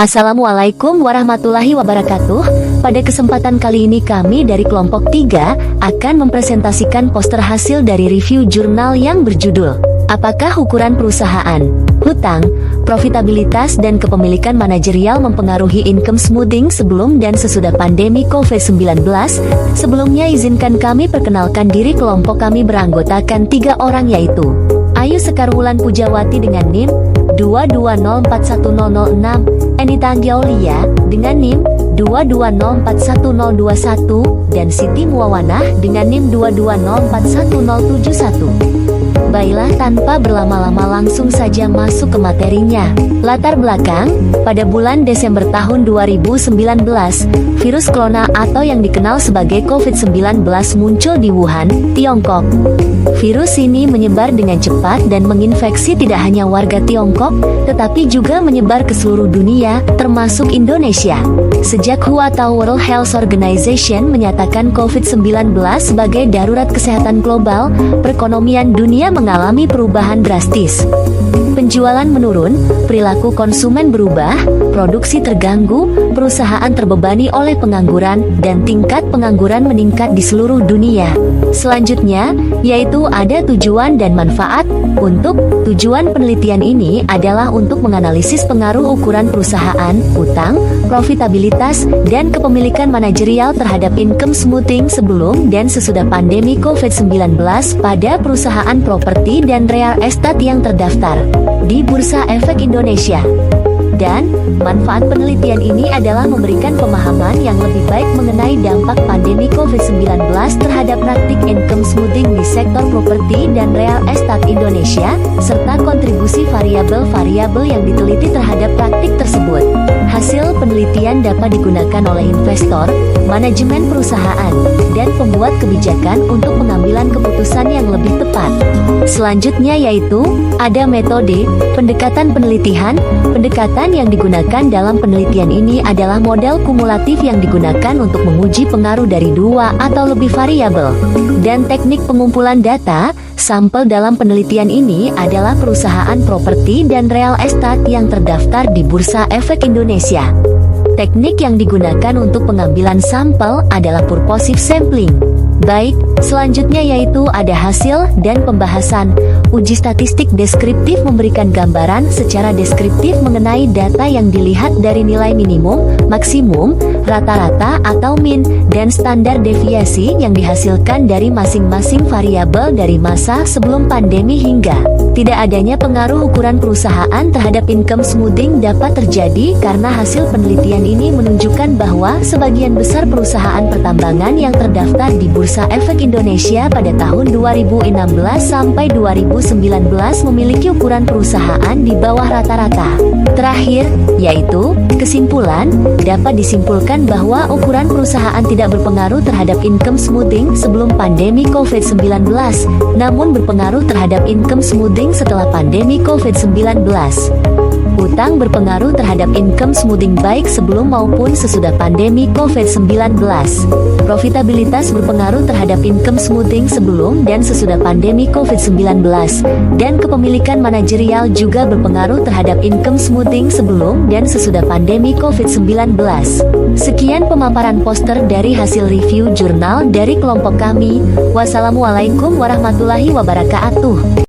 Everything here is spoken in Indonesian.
Assalamualaikum warahmatullahi wabarakatuh. Pada kesempatan kali ini kami dari kelompok 3 akan mempresentasikan poster hasil dari review jurnal yang berjudul Apakah ukuran perusahaan, hutang, profitabilitas dan kepemilikan manajerial mempengaruhi income smoothing sebelum dan sesudah pandemi COVID-19? Sebelumnya izinkan kami perkenalkan diri. Kelompok kami beranggotakan 3 orang, yaitu Ayu Sekar Wulan Pujawati dengan NIM 220410006, Enita Anggaulia dengan NIM 220410021, dan Siti Muawanah dengan NIM 220410071. Baiklah, tanpa berlama-lama langsung saja masuk ke materinya. Latar belakang, pada bulan Desember tahun 2019, virus corona atau yang dikenal sebagai COVID-19 muncul di Wuhan, Tiongkok. Virus ini menyebar dengan cepat dan menginfeksi tidak hanya warga Tiongkok, tetapi juga menyebar ke seluruh dunia, termasuk Indonesia. Sejak WHO atau World Health Organization menyatakan COVID-19 sebagai darurat kesehatan global, perekonomian dunia mengalami perubahan drastis. Penjualan menurun, perilaku konsumen berubah, produksi terganggu, perusahaan terbebani oleh pengangguran, dan tingkat pengangguran meningkat di seluruh dunia. Selanjutnya, yaitu ada tujuan dan manfaat. Untuk tujuan penelitian ini adalah untuk menganalisis pengaruh ukuran perusahaan, utang, profitabilitas, dan kepemilikan manajerial terhadap income smoothing sebelum dan sesudah pandemi COVID-19 pada perusahaan properti dan real estate yang terdaftar di Bursa Efek Indonesia. Dan manfaat penelitian ini adalah memberikan pemahaman yang lebih baik mengenai dampak pandemi COVID-19 terhadap praktik income smoothing di sektor properti dan real estate Indonesia, serta kontribusi variabel-variabel yang diteliti terhadap praktik tersebut. Hasil penelitian dapat digunakan oleh investor, manajemen perusahaan, dan pembuat kebijakan untuk pengambilan keputusan yang lebih tepat. Selanjutnya yaitu, ada metode, pendekatan penelitian. Pendekatan yang digunakan dalam penelitian ini adalah model kumulatif yang digunakan untuk menguji pengaruh dari 2 atau lebih variabel. Dan teknik pengumpulan data, sampel dalam penelitian ini adalah perusahaan properti dan real estate yang terdaftar di Bursa Efek Indonesia. Teknik yang digunakan untuk pengambilan sampel adalah purposive sampling. Baik, selanjutnya yaitu ada hasil dan pembahasan. Uji statistik deskriptif memberikan gambaran secara deskriptif mengenai data yang dilihat dari nilai minimum, maksimum, rata-rata atau min, dan standar deviasi yang dihasilkan dari masing-masing variabel dari masa sebelum pandemi hingga tidak adanya pengaruh ukuran perusahaan terhadap income smoothing dapat terjadi karena hasil penelitian ini menunjukkan bahwa sebagian besar perusahaan pertambangan yang terdaftar di Bursa Efek Indonesia pada tahun 2016 sampai 2019 memiliki ukuran perusahaan di bawah rata-rata. Terakhir, yaitu kesimpulan, dapat disimpulkan bahwa ukuran perusahaan tidak berpengaruh terhadap income smoothing sebelum pandemi COVID-19, namun berpengaruh terhadap income smoothing setelah pandemi COVID-19. Utang berpengaruh terhadap income smoothing baik sebelum maupun sesudah pandemi COVID-19. Profitabilitas berpengaruh terhadap income smoothing sebelum dan sesudah pandemi COVID-19. Dan kepemilikan manajerial juga berpengaruh terhadap income smoothing sebelum dan sesudah pandemi COVID-19. Sekian pemaparan poster dari hasil review jurnal dari kelompok kami. Wassalamualaikum warahmatullahi wabarakatuh.